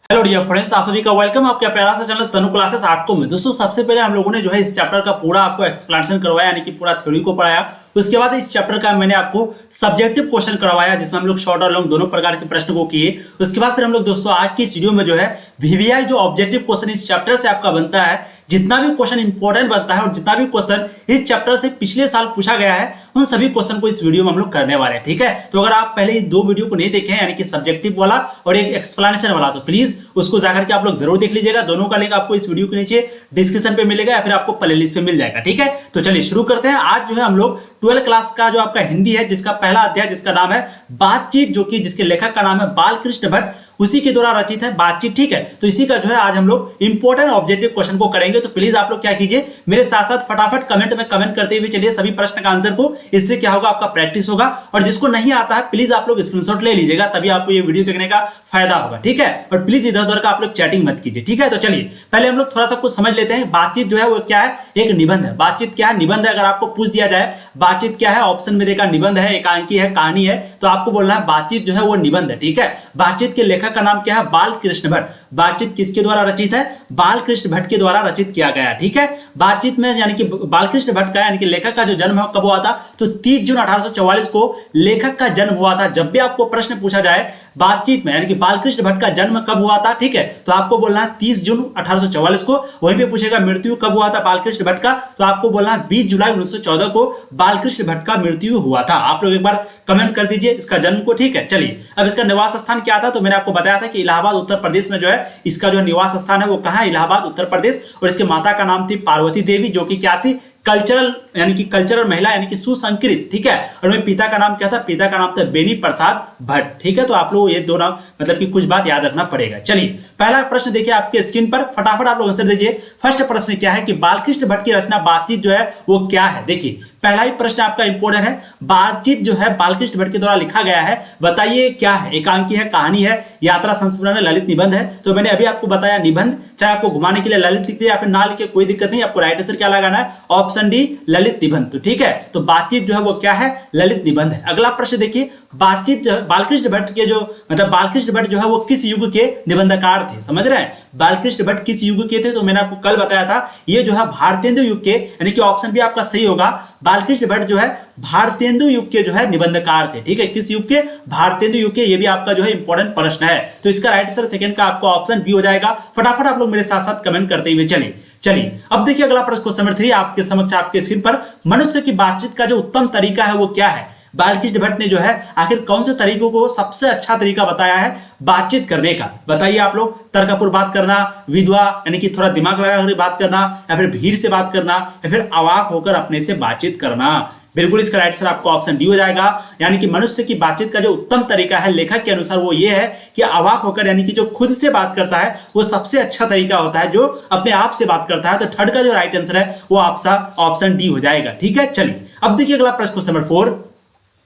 Hello dear friends, आप सभी का वेलकम आपके प्यारा सा चैनल तनु क्लासेस आर्ट को में। दोस्तों सबसे पहले हम लोगों ने जो है इस चैप्टर का पूरा आपको एक्सप्लेनेशन करवाया, यानी कि पूरा थ्योरी को पढ़ाया। उसके बाद इस चैप्टर का मैंने आपको सब्जेक्टिव क्वेश्चन करवाया, जिसमें हम लोग शॉर्ट और लॉन्ग दोनों प्रकार के प्रश्न को किए। उसके बाद फिर हम लोग दोस्तों आज की इस वीडियो में जो है वीवीआई जो ऑब्जेक्टिव क्वेश्चन इस चैप्टर से आपका बनता है, जितना भी क्वेश्चन इंपॉर्टेंट बनता है और जितना भी क्वेश्चन इस चैप्टर से पिछले साल पूछा गया है, उन सभी क्वेश्चन को इस वीडियो में हम लोग करने वाले हैं। ठीक है, तो अगर आप पहले ये दो वीडियो को नहीं देखे हैं, यानी कि सब्जेक्टिव वाला और एक एक्सप्लेनेशन वाला, तो प्लीज उसको जाकर के आप लोग जरूर देख लीजिएगा। दोनों का लिंक आपको इस वीडियो के नीचे डिस्क्रिप्शन पे मिलेगा या फिर आपको प्लेलिस्ट पे मिल जाएगा। ठीक है, तो चलिए शुरू करते हैं। आज जो है हम लोग 12th क्लास का जो आपका हिंदी है, जिसका पहला अध्याय जिसका नाम है बातचीत, जो कि जिसके लेखक का नाम है बालकृष्ण भट्ट, उसी के द्वारा रचित है बातचीत। ठीक है, तो इसी का जो है आज हम लोग इंपॉर्टेंट ऑब्जेक्टिव क्वेश्चन को करेंगे। तो प्लीज आप लोग क्या कीजिए, मेरे साथ साथ फटाफट कमेंट में कमेंट करते हुए चलिए सभी प्रश्न का आंसर को। इससे क्या होगा, आपका प्रैक्टिस होगा, और जिसको नहीं आता है प्लीज आप लोग स्क्रीनशॉट ले लीजिएगा, तभी आपको ये वीडियो देखने का फायदा होगा। ठीक है, और प्लीज इधर उधर का आप लोग चैटिंग मत कीजिए। ठीक है, तो चलिए पहले हम लोग थोड़ा सा कुछ समझ लेते हैं। बातचीत जो है वो क्या है, एक निबंध है। बातचीत क्या है, निबंध है। अगर आपको पूछ दिया जाए बातचीत क्या है, ऑप्शन में देखा निबंध है, एकांकी है, कहानी है, तो आपको बोलना है बातचीत जो है वो निबंध है। ठीक है, बातचीत के लेखक का नाम क्या है, बालकृष्ण भट्ट। बातचीत किसके द्वारा रचित है, बालकृष्ण भट्ट के द्वारा रचित किया गया है। ठीक है, बातचीत में यानी कि बालकृष्ण भट्ट का यानी कि लेखक का जो जन्म है कब हुआ था, तो 30 जून 1844 को लेखक का जन्म हुआ था। जब भी आपको प्रश्न पूछा जाए बातचीत में यानी कि बालकृष्ण भट्ट का जन्म कब हुआ था, ठीक है, तो आपको बोलना है 30 जून 1844 को। वहीं पे पूछेगा मृत्यु कब हुआ था बालकृष्ण भट्ट का, तो आपको बोलना है 20 जुलाई 1914 को बालकृष्ण भट्ट का मृत्यु हुआ था। आप लोग एक बार कमेंट कर दीजिए इसका जन्म को। ठीक है, चलिए अब इसका निवास स्थान क्या था, तो मैंने आपको बताया था कि इलाहाबाद उत्तर प्रदेश में जो है इसका जो निवास स्थान है वो कहाँ है, इलाहाबाद उत्तर प्रदेश। और इसके माता का नाम थी पार्वती देवी, जो कि क्या थी, कल्चरल यानी कि कल्चरल महिला यानी कि सुसंस्कृत। ठीक है, और मेरे पिता का नाम क्या था, पिता का नाम था बेनी प्रसाद भट्ट। ठीक है, तो आप लोग ये दो नाम मतलब कि कुछ बात याद रखना पड़ेगा। चलिए पहला प्रश्न देखिए आपके स्क्रीन पर, फटाफट आप लोग आंसर दीजिए। फर्स्ट प्रश्न क्या है कि बालकृष्ण भट्ट की रचना बातचीत जो है वो क्या है। देखिए पहला ही प्रश्न आपका इंपॉर्टेंट है, बातचीत जो है बालकृष्ण भट्ट के द्वारा लिखा गया है, बताइए क्या है, एकांकी है, कहानी है, यात्रा संस्मरण है, ललित निबंध है। तो मैंने अभी आपको बताया निबंध, चाहे आपको घुमाने के लिए ललित लिख दे या फिर ना लिखे कोई दिक्कत नहीं, आपको राइट आंसर क्या लगाना है, ऑप्शन डी ललित निबंध। तो ठीक है, तो बातचीत जो है वो क्या है, ललित निबंध है। अगला प्रश्न देखिए, बातचीत बालकृष्ण भट्ट के जो मतलब बालकृष्ण भट्ट जो है वो किस युग के निबंधकार थे, समझ रहे हैं, बालकृष्ण भट्ट किस युग के थे, तो मैंने आपको कल बताया था ये जो है भारतेंदु युग के, यानी कि ऑप्शन भी आपका सही होगा। बालकृष्ण भट्ट जो है भारतेंदु युग के जो है निबंधकार थे। ठीक है, किस युग के, भारतेंदु युग के। ये भी आपका जो है इंपॉर्टेंट प्रश्न है, तो इसका राइट आंसर सेकंड का आपको ऑप्शन बी हो जाएगा। फटाफट आप लोग मेरे साथ साथ कमेंट करते हुए चलिए अब देखिए अगला प्रश्न क्वेश्चन नंबर 3 आपके समक्ष आपके स्क्रीन पर, मनुष्य की बातचीत का जो उत्तम तरीका है वो क्या है। बालकृष्ण भट्ट ने जो है आखिर कौन से तरीकों को सबसे अच्छा तरीका बताया है बातचीत करने का, बताइए आप लोग। तर्कपूर्ण बात करना, विद्वा यानी कि थोड़ा दिमाग लगाकर बात करना, या फिर भीड़ से बात करना, या फिर अवाक होकर अपने से बातचीत करना। बिल्कुल इसका राइट आंसर आपको ऑप्शन डी हो जाएगा। यानी कि मनुष्य की बातचीत का जो उत्तम तरीका है लेखक के अनुसार वो ये है कि अवाक होकर, यानी कि जो खुद से बात करता है वो सबसे अच्छा तरीका होता है, जो अपने आप से बात करता है। तो थर्ड का जो राइट आंसर है वो आपका ऑप्शन डी हो जाएगा। ठीक है, चलिए अब देखिए अगला प्रश्न क्वेश्चन नंबर 4,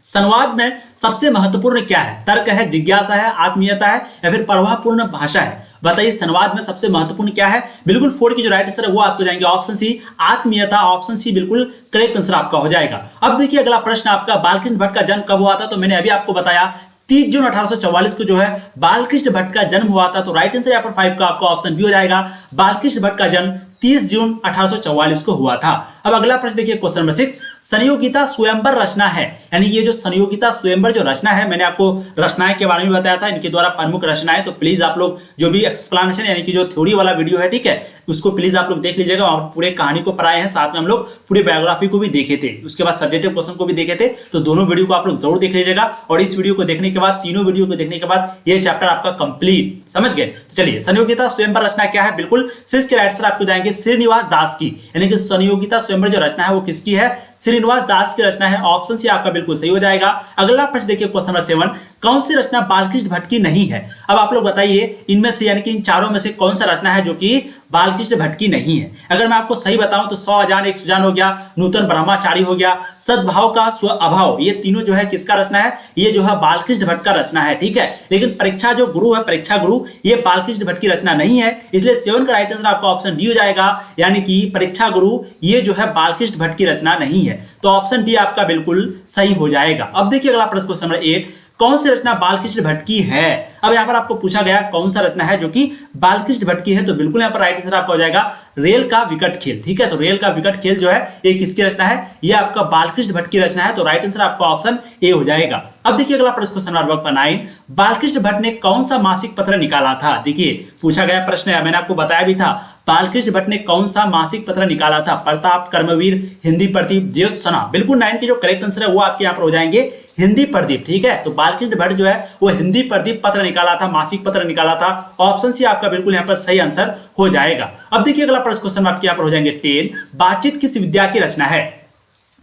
संवाद में सबसे महत्वपूर्ण क्या है, तर्क है, जिज्ञासा है, आत्मीयता है, या फिर प्रवाहपूर्ण भाषा है। बताइए संवाद में सबसे महत्वपूर्ण क्या है। बिल्कुल 4 की जो राइट आंसर है वो आपको जाएंगे ऑप्शन सी, आत्मीयता। ऑप्शन सी बिल्कुल करेक्ट आंसर आपका हो जाएगा। अब देखिए अगला प्रश्न आपका, बालकृष्ण भट्ट का जन्म कब हुआ था, तो मैंने अभी आपको बताया 30 जून 1844 को जो है बालकृष्ण भट्ट का जन्म हुआ था। तो राइट आंसर यहाँ पर 5 का आपको ऑप्शन बी हो जाएगा। बालकृष्ण भट्ट का जन्म 30 जून 1844 को हुआ था। अब अगला प्रश्न देखिए क्वेश्चन नंबर 6, संयोगिता स्वयंवर रचना है, यानी ये जो संयोगिता स्वयंवर जो रचना है, मैंने आपको रचनाएं के बारे में बताया था, इनके द्वारा प्रमुख रचनाएं। तो प्लीज आप लोग जो भी एक्सप्लेनेशन यानी कि जो थ्योरी वाला वीडियो है, ठीक है, उसको प्लीज आप लोग देख लीजिएगा। और पूरे कहानी को पढ़ाए हैं, साथ में हम लोग पूरे बायोग्राफी को भी देखे थे, उसके बाद सब्जेक्टिव क्वेश्चन को भी देखे थे। तो दोनों वीडियो को आप लोग जरूर देख लीजिएगा, और इस वीडियो को देखने के बाद, तीनों वीडियो को देखने के बाद ये चैप्टर आपका कंप्लीट, समझ गए। तो चलिए संयोगिता स्वयंवर रचना क्या है, बिल्कुल 6 के राइट आंसर आपको जाएंगे श्रीनिवास दास की, यानी कि संयोगिता स्वयंवर जो रचना है वो किसकी है, श्रीनिवास दास की रचना है। ऑप्शन सी आपका बिल्कुल सही हो जाएगा। अगला प्रश्न देखिए क्वेश्चन नंबर 7, कौन सी रचना बालकृष्ण भट्ट की नहीं है। अब आप लोग बताइए इनमें से, यानी कि इन चारों में से कौन सा रचना है जो कि बालकृष्ण भट्ट की नहीं है। अगर मैं आपको सही बताऊं तो 100 अजान एक सुजान हो गया, नूतन ब्रह्मचारी हो गया, सद्भाव का स्व अभाव, ये तीनों जो है किसका रचना है, ये जो है बालकृष्ण भट्ट का रचना है। ठीक है, लेकिन परीक्षा जो गुरु है, परीक्षा गुरु, ये बालकृष्ण भट्ट की रचना नहीं है, इसलिए 7 का राइट आंसर आपका ऑप्शन डी हो जाएगा। यानी कि परीक्षा गुरु ये जो है बालकृष्ण भट्ट की रचना नहीं है। तो ऑप्शन डी आपका बिल्कुल सही हो जाएगा। अब देखिए अगला प्रश्न क्वेश्चन नंबर 8, कौन सी रचना बालकृष्ण भट्ट की है। अब यहाँ पर आपको पूछा गया कौन सा रचना है जो कि बालकृष्ण भट्ट की है, तो बिल्कुल यहाँ पर राइट आंसर आपका हो जाएगा रेल का विकट खेल। ठीक है, तो रेल का विकट खेल जो है ये किसकी रचना है, ये आपका बालकृष्ण भट्ट की रचना है, तो राइट आंसर आपका ऑप्शन ए हो जाएगा। अब देखिए अगला प्रश्न क्वेश्चन नंबर 9, बालकृष्ण भट्ट ने कौन सा मासिक पत्र निकाला था। देखिए पूछा गया प्रश्न है, मैंने आपको बताया भी था बालकृष्ण भट्ट ने कौन सा मासिक पत्र निकाला था। प्रताप, कर्मवीर, हिंदी प्रदीप, ज्योत्सना। बिल्कुल 9 के जो करेक्ट आंसर है वो आपके यहाँ पर हो जाएंगे हिंदी प्रदीप। ठीक है, तो बालकृष्ण भट्ट जो है वो हिंदी प्रदीप पत्र निकाला था, मासिक पत्र निकाला था। ऑप्शन सी आपका बिल्कुल यहाँ पर सही आंसर हो जाएगा। अब देखिए अगला प्रश्न क्वेश्चन आपके यहाँ पर हो जाएंगे 10, बातचीत किस विद्या की रचना है।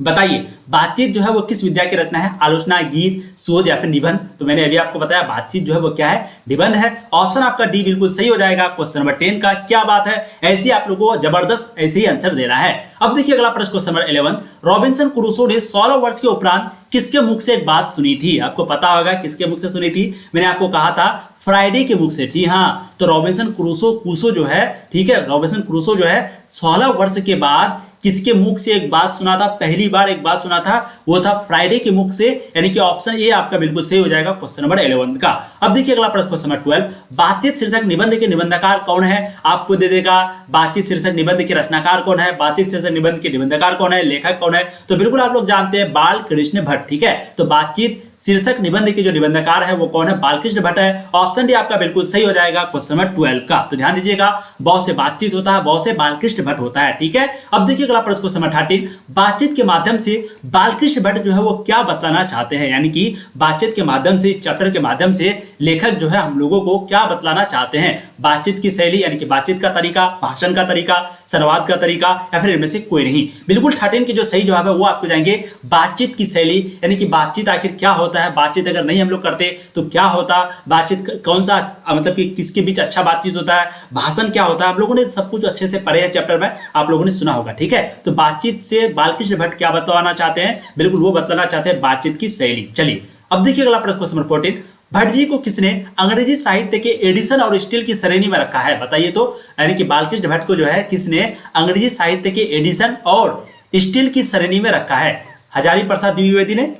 बताइए बातचीत जो है वो किस विद्या की रचना है, आलोचना, गीत, शोध या फिर निबंध। तो मैंने अभी आपको बताया बातचीत जो है वो क्या है, निबंध है। ऑप्शन आपका डी बिल्कुल सही हो जाएगा क्वेश्चन नंबर 10 का। क्या बात है, ऐसे आप लोगों को जबरदस्त ऐसे ही आंसर देना है। अब देखिए अगला प्रश्न क्वेश्चन नंबर 11, रॉबिन्सन क्रूसो ने 16 वर्ष के उपरांत किसके मुख से एक बात सुनी थी। आपको पता होगा किसके मुख से सुनी थी, मैंने आपको कहा था फ्राइडे के मुख से। जी हाँ, तो रॉबिन्सन क्रूसो जो है, ठीक है, रॉबिन्सन क्रूसो जो है 16 वर्ष के बाद किसके मुख से एक बात सुना था, पहली बार एक बात सुना था, वो था फ्राइडे के मुख से, यानी कि ऑप्शन ए आपका बिल्कुल सही हो जाएगा क्वेश्चन नंबर 11 का। अब देखिए अगला प्रश्न क्वेश्चन नंबर 12, बातचीत शीर्षक निबंध के निबंधकार कौन है। आपको दे देगा बातचीत शीर्षक निबंध के रचनाकार कौन है, बातचीत शीर्षक निबंध के निबंधकार कौन है, लेखक कौन है। तो बिल्कुल आप लोग जानते हैं बालकृष्ण भट्ट। ठीक है, तो बातचीत शीर्षक निबंध के जो निबंधकार है वो कौन है, बालकृष्ण भट्ट है। ऑप्शन डी आपका बिल्कुल सही हो जाएगा क्वेश्चन नंबर 12 का। तो ध्यान दीजिएगा, बहुत से बातचीत होता है, बहुत से बालकृष्ण भट्ट होता है। ठीक है, अब देखिए अगला प्रश्न क्वेश्चन नंबर 13, बातचीत के माध्यम से बालकृष्ण भट्ट जो है वो क्या बतलाना चाहते हैं, यानी कि बातचीत के माध्यम से, इस चैप्टर के माध्यम से लेखक जो है हम लोगों को क्या बतलाना चाहते हैं। बातचीत की शैली यानी कि बातचीत का तरीका, भाषण का तरीका, संवाद का तरीका, या फिर इनमें से कोई नहीं। बिल्कुल 13 के जो सही जवाब है वो आपको जाएंगे बातचीत की शैली, यानी कि बातचीत आखिर क्या होता है, बातचीत अगर नहीं हम लोग करते तो क्या होता, बातचीत कौन सा मतलब कि किसके बीच अच्छा बातचीत होता है, भाषण क्या होता है। आप लोगों ने सब कुछ अच्छे से पढ़े हैं चैप्टर में, आप लोगों ने सुना होगा। ठीक है, तो बातचीत से बालकृष्ण भट्ट क्या बतलाना चाहते हैं, बिल्कुल वो बतलाना चाहते हैं बातचीत की शैली। चलिए अब देखिए अगला प्रश्न क्वेश्चन नंबर 14, भट्ट जी को किसने अंग्रेजी साहित्य के एडिशन और स्टील की श्रेणी में रखा है। बताइए तो, यानी कि बालकृष्ण भट्ट को जो है किसने अंग्रेजी साहित्य के एडिशन और स्टील की श्रेणी में रखा है। हजारी प्रसाद द्विवेदी ने,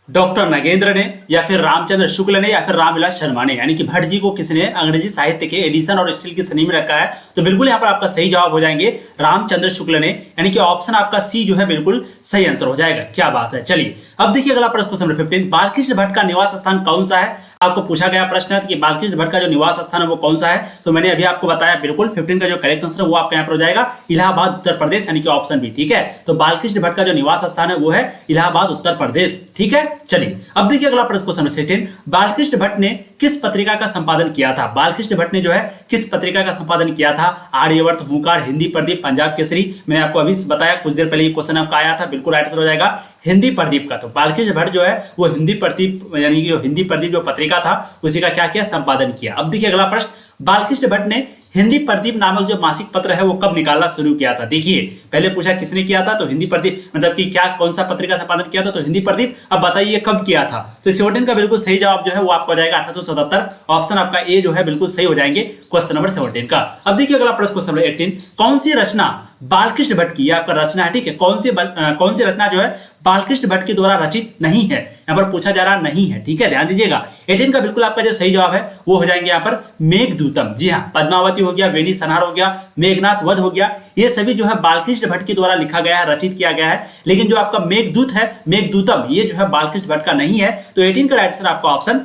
डॉक्टर नगेंद्र ने, या फिर रामचंद्र शुक्ल ने, या फिर रामविलास शर्मा ने। यानी कि भट्ट जी को किसने अंग्रेजी साहित्य के एडिशन और स्टील की श्रेणी में रखा है, तो बिल्कुल यहाँ पर आपका सही जवाब हो जाएंगे रामचंद्र शुक्ल ने, यानी कि ऑप्शन आपका सी जो है बिल्कुल सही आंसर हो जाएगा। क्या बात है। चलिए अब देखिए अगला प्रश्न क्वेश्चन नंबर 15, बालकृष्ण भट्ट का निवास स्थान कौन सा है। आपको पूछा गया प्रश्न है कि बालकृष्ण भट्ट का जो निवास स्थान है वो कौन सा है, तो मैंने अभी आपको बताया बिल्कुल 15 का जो करेक्ट आंसर है वो आपका यहाँ पर हो जाएगा इलाहाबाद उत्तर प्रदेश, यानी कि ऑप्शन बी। ठीक है, तो बालकृष्ण भट्ट का जो निवास स्थान है वो है इलाहाबाद उत्तर प्रदेश। ठीक है, चलिए अब देखिए अगला प्रश्न क्वेश्चन नंबर 16, बालकृष्ण भट्ट ने किस पत्रिका का संपादन किया था। बालकृष्ण भट्ट ने जो है किस पत्रिका का संपादन किया था, आर्यवर्त, हुंकार, हिंदी प्रदीप, पंजाब केसरी। मैंने आपको अभी बताया कुछ देर पहले ये क्वेश्चन आपका आया था, बिल्कुल राइट आंसर हो जाएगा हिंदी प्रदीप का। तो बालकृष्ण भट्ट जो है वो हिंदी प्रदीप, यानी कि हिंदी प्रदीप जो पत्रिका था उसी का क्या किया, संपादन किया। अब देखिए अगला प्रश्न, बालकृष्ण भट्ट ने हिंदी प्रदीप नामक जो मासिक पत्र है वो कब निकालना शुरू किया था। देखिए पहले पूछा किसने किया था, तो हिंदी प्रदीप, मतलब कि क्या कौन सा पत्रिका संपादन किया था, तो हिंदी प्रदीप। अब बताइए कब किया था, तो 17 का बिल्कुल सही जवाब जो है वो आपको हो जाएगा 1877। ऑप्शन आपका ए जो है बिल्कुल सही हो जाएंगे क्वेश्चन नंबर 17 का। अब देखिए अगला प्रश्न क्वेश्चन नंबर 18, कौन सी रचना बालकृष्ण भट्ट की, आपका रचना है। ठीक है, कौन सी रचना जो है बालकृष्ण भट्ट के द्वारा रचित नहीं है, यहाँ पर पूछा जा रहा नहीं है। ठीक है, ध्यान दीजिएगा 18 का बिल्कुल आपका जो सही जवाब है वो हो जाएंगे यहाँ पर मेघदूतम। जी हाँ, पद्मावती हो गया, वेणी सनार हो गया, मेघनाथ वध हो गया, ये सभी जो है बालकृष्ण भट्ट के द्वारा लिखा गया है, रचित किया गया है। लेकिन जो आपका मेघदूत है, मेघदूतम, ये जो है बालकृष्ण भट्ट का नहीं है। तो 18 का राइट आंसर आपका ऑप्शन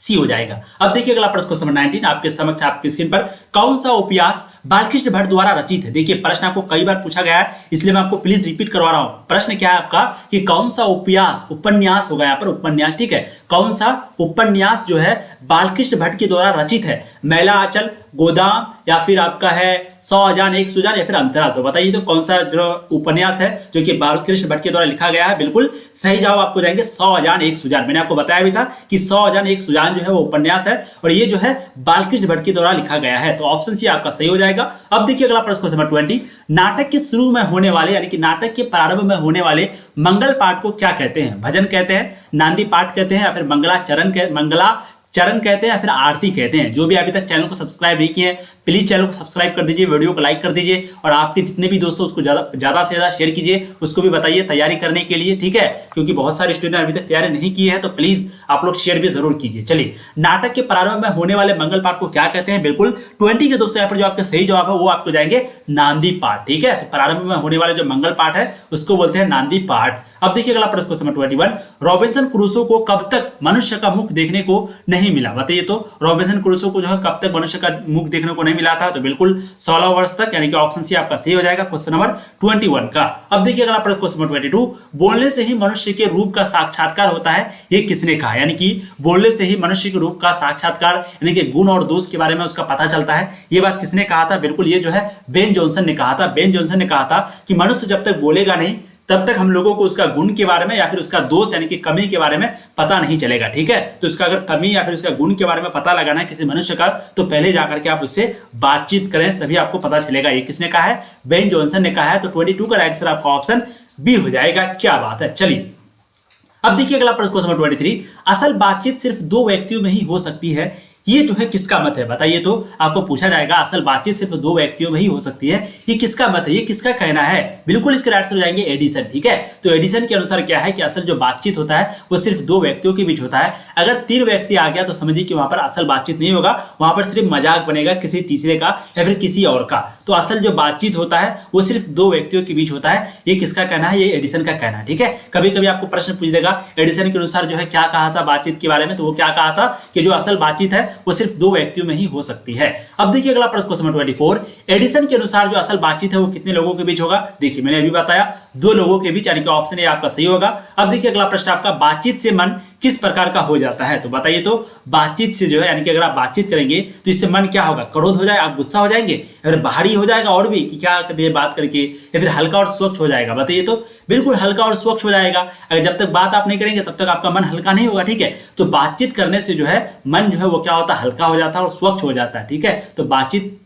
सी हो जाएगा। अब देखिए अगला प्रश्न क्वेश्चन नंबर 19 आपके समक्ष, आपकी स्क्रीन पर, कौन सा उपन्यास बालकृष्ण भट्ट द्वारा रचित है। देखिए प्रश्न आपको कई बार पूछा गया है, इसलिए मैं आपको प्लीज रिपीट करवा रहा हूं। प्रश्न क्या है आपका कि कौन सा उपन्यास होगा, यहाँ पर उपन्यास। ठीक है, कौन सा उपन्यास जो है बालकृष्ण भट्ट के द्वारा रचित है, मैला आंचल, गोदाम, या फिर आपका है 100 अजान एक सुजान, या फिर अंतराल। तो बताइए तो कौन सा जो उपन्यास है जो कि बालकृष्ण भट्ट के द्वारा लिखा गया है। बिल्कुल सही जवाब आपको जाएंगे 100 अजान एक सुजान। मैंने आपको बताया भी था कि 100 अजान एक सुजान जो है वो उपन्यास है, और ये जो है बालकृष्ण भट्ट के द्वारा लिखा गया है। तो ऑप्शन सी आपका सही हो जाएगा। अब देखिए अगला प्रश्न क्वेश्चन नंबर 20, नाटक के शुरू में होने वाले, यानी कि नाटक के प्रारंभ में होने वाले मंगल पाठ को क्या कहते हैं। भजन कहते हैं, नांदी पाठ कहते हैं, या फिर मंगलाचरण चरण कहते हैं या फिर आरती कहते हैं। जो भी अभी तक चैनल को सब्सक्राइब नहीं किए हैं प्लीज चैनल को सब्सक्राइब कर दीजिए, वीडियो को लाइक कर दीजिए और आपके जितने भी दोस्तों उसको ज़्यादा से ज़्यादा शेयर कीजिए, उसको भी बताइए तैयारी करने के लिए, ठीक है, क्योंकि बहुत सारे स्टूडेंट अभी तक तैयारी नहीं किए हैं, तो प्लीज आप लोग शेयर भी जरूर कीजिए। चलिए, नाटक के प्रारंभ में होने वाले मंगल पाठ को क्या कहते हैं? बिल्कुल 20 के दोस्तों यहाँ पर जो आपका सही जवाब है वो आपको जाएंगे नांदी पाठ, ठीक है। तो प्रारंभ में होने वाले जो मंगल पाठ है उसको बोलते हैं नांदी पाठ। अब देखिए अगला प्रश्न क्वेश्चन नंबर 21, रॉबिन्सन क्रूसो को कब तक मनुष्य का मुख देखने को नहीं मिला? बताइए तो रॉबिन्सन क्रूसो को जो है कब तक मनुष्य का मुख देखने को नहीं मिला था? तो बिल्कुल 16 वर्ष तक, यानी कि ऑप्शन सी आपका सही हो जाएगा क्वेश्चन नंबर 21 का। अब देखिए अगला प्रश्न क्वेश्चन नंबर 22, बोलने से ही मनुष्य के रूप का साक्षात्कार होता है, ये किसने कहा? यानी कि बोलने से ही मनुष्य के रूप का साक्षात्कार यानी कि गुण और दोष के बारे में उसका पता चलता है, ये बात किसने कहा था? बिल्कुल ये जो है बेन जॉनसन ने कहा था। बेन जॉनसन ने कहा था कि मनुष्य जब तक बोलेगा नहीं तब तक हम लोगों को उसका गुण के बारे में या फिर उसका दोष यानी कि कमी के बारे में पता नहीं चलेगा, ठीक है। तो उसका अगर कमी या फिर उसका गुण के बारे में पता लगाना है किसी मनुष्य का, तो पहले जाकर के आप उससे बातचीत करें, तभी आपको पता चलेगा। ये किसने कहा है? बेन जॉनसन ने कहा है। तो 22 का राइट आंसर आपका ऑप्शन बी हो जाएगा। क्या बात है। चलिए अब देखिए अगला प्रश्न क्वेश्चन नंबर 23, असल बातचीत सिर्फ दो व्यक्तियों में ही हो सकती है, ये जो है किसका मत है? बताइए तो आपको पूछा जाएगा असल बातचीत सिर्फ दो व्यक्तियों में ही हो सकती है, ये किसका मत है, ये किसका कहना है? बिल्कुल इसके राइट आंसर हो जाएंगे एडिसन, ठीक है। तो एडिसन के अनुसार क्या है कि असल जो बातचीत होता है वो सिर्फ दो व्यक्तियों के बीच होता है। अगर तीन व्यक्ति आ गया तो समझिए कि वहां पर असल बातचीत नहीं होगा, वहां पर सिर्फ मजाक बनेगा किसी तीसरे का या फिर किसी और का। तो असल जो बातचीत होता है वो सिर्फ दो व्यक्तियों के बीच होता है, ये किसका कहना है? ये एडिसन का कहना है, ठीक है। कभी कभी आपको प्रश्न पूछ देगा एडिसन के अनुसार जो है क्या कहा था बातचीत के बारे में, तो वो क्या कहा था कि जो असल बातचीत है वो सिर्फ दो व्यक्तियों में ही हो सकती है। अब देखिए अगला प्रश्न क्वेश्चन नंबर 24, एडिसन के अनुसार जो असल बातचीत है वो कितने लोगों के बीच होगा? देखिए मैंने अभी बताया दो लोगों के बीच, यानी कि ऑप्शन ए आपका सही होगा। अब देखिए अगला प्रश्न आपका, बातचीत से मन किस प्रकार का हो जाता है? तो बताइए तो बातचीत से जो है यानी कि अगर आप बातचीत करेंगे तो इससे मन क्या होगा? क्रोध हो जाए, आप गुस्सा हो जाएंगे, या फिर बाहरी हो जाएगा और भी कि क्या बात करके, या फिर हल्का और स्वच्छ हो जाएगा? बताइए तो बिल्कुल हल्का और स्वच्छ हो जाएगा। अगर जब तक बात आप नहीं करेंगे तब तक आपका मन हल्का नहीं होगा, ठीक है। तो बातचीत करने से जो है मन जो है वो क्या होता है? हल्का हो जाता है और स्वच्छ हो जाता है, ठीक है। तो बातचीत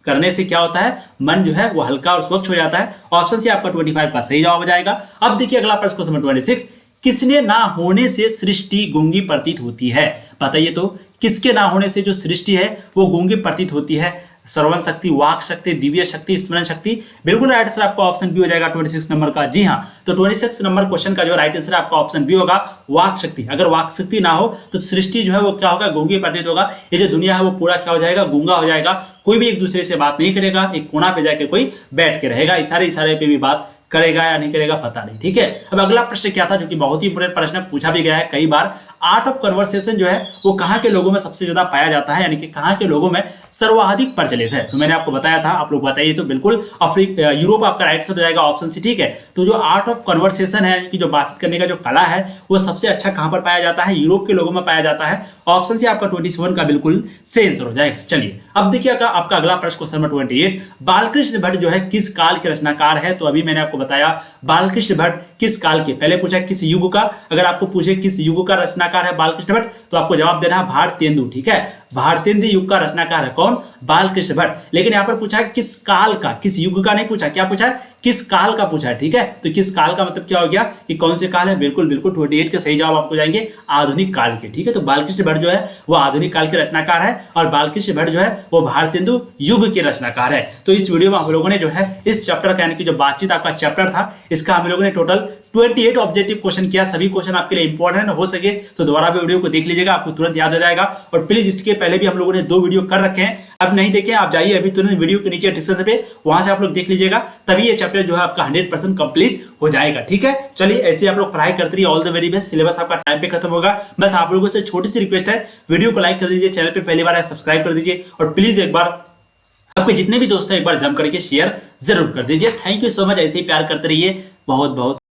करने से क्या होता है? मन जो है वो हल्का और स्वच्छ हो जाता है। ऑप्शन सी आपका 25 का सही जवाब हो जाएगा। अब देखिए अगला प्रश्न क्वेश्चन नंबर 26, किसने ना होने से सृष्टि गूंगी प्रतीत होती है? बताइए तो किसके ना होने से जो सृष्टि है वो गूंगी प्रतीत होती है? श्रवण शक्ति, वाक शक्ति, दिव्य शक्ति, स्मरण शक्ति। बिल्कुल राइट आंसर आपका ऑप्शन बी हो जाएगा 26 नंबर का। जी हाँ, तो 26 नंबर क्वेश्चन का जो राइट आंसर आपका ऑप्शन बी होगा, वाक शक्ति। अगर वाक शक्ति ना हो तो सृष्टि जो है वो क्या होगा? गूंगी प्रतीत होगा। ये जो दुनिया है वो पूरा क्या हो जाएगा? गूंगा हो जाएगा। कोई भी एक दूसरे से बात नहीं करेगा, एक कोना पे जाके कोई बैठ के रहेगा, इशारे पे भी बात करेगा या नहीं करेगा पता नहीं, ठीक है। अब अगला प्रश्न क्या था जो कि बहुत ही इंपोर्टेंट प्रश्न पूछा भी गया है कई बार, आर्ट ऑफ कन्वर्सेशन जो है वो कहाँ के लोगों में सबसे ज्यादा पाया जाता है, यानी कि कहाँ के लोगों में सर्वाधिक प्रचलित है? तो मैंने आपको बताया था, आप लोग बताइए तो बिल्कुल यूरोप आपका राइट आंसर हो जाएगा, ऑप्शन सी, ठीक है। तो जो आर्ट ऑफ कन्वर्सेशन है यानी कि जो बातचीत करने का जो कला है वो सबसे अच्छा कहाँ पर पाया जाता है? यूरोप के लोगों में पाया जाता है। ऑप्शन सी आपका 27 का बिल्कुल सही आंसर हो जाएगा। चलिए अब देखिए आपका अगला प्रश्न क्वेश्चन नंबर 28, बालकृष्ण भट्ट जो है किस काल के रचनाकार है? तो अभी मैंने आपको बताया बालकृष्ण भट्ट किस काल के, पहले पूछा किस युग का, अगर आपको पूछे किस युग का रचनाकार है बालकृष्ण भट्ट तो आपको जवाब देना है भारतेंदु, ठीक है। भारतेंदु युग का रचनाकार है कौन? बालकृष्ण भट्ट। लेकिन यहां पर पूछा है किस काल का, किस युग का नहीं पूछा, क्या पूछा है? किस काल का पूछा है, ठीक है। तो किस काल का मतलब क्या हो गया कि कौन से काल है? बिल्कुल 28 के सही जवाब आपको जाएंगे आधुनिक काल के, ठीक है। तो बालकृष्ण भट्ट जो है वो आधुनिक काल के रचनाकार है और बालकृष्ण भट्ट जो है वो भारतेंदु युग के रचनाकार है। तो इस वीडियो में हम लोगों ने जो है इस चैप्टर का यानी कि जो बातचीत आपका चैप्टर था इसका हम लोगों ने टोटल 28 ऑब्जेक्टिव क्वेश्चन किया। सभी क्वेश्चन आपके लिए इंपॉर्टेंट हो सके तो दोबारा भी वीडियो को देख लीजिएगा, आपको तुरंत याद हो जाएगा। और प्लीज इसके पहले भी हम लोगों ने 2 वीडियो कर रखे हैं, अब नहीं देखे आप जाइए अभी तुरंत वीडियो के नीचे डिस्क्रिप्शन पे, वहां से आप लोग देख लीजिएगा, तभी ये चैप्टर जो है आपका 100% कंप्लीट हो जाएगा, ठीक है। चलिए ऐसे आप लोग पढ़ाई करते रहिए, all the very best. Syllabus आपका टाइम पे खत्म होगा। बस आप लोगों से छोटी सी रिक्वेस्ट है, वीडियो को लाइक कर दीजिए, चैनल पे पहली बार आए सब्सक्राइब कर दीजिए और प्लीज एक बार आपके जितने भी दोस्त हैं एक बार जम करके शेयर जरूर कर दीजिए। थैंक यू सो मच, ऐसे ही प्यार करते रहिए। बहुत बहुत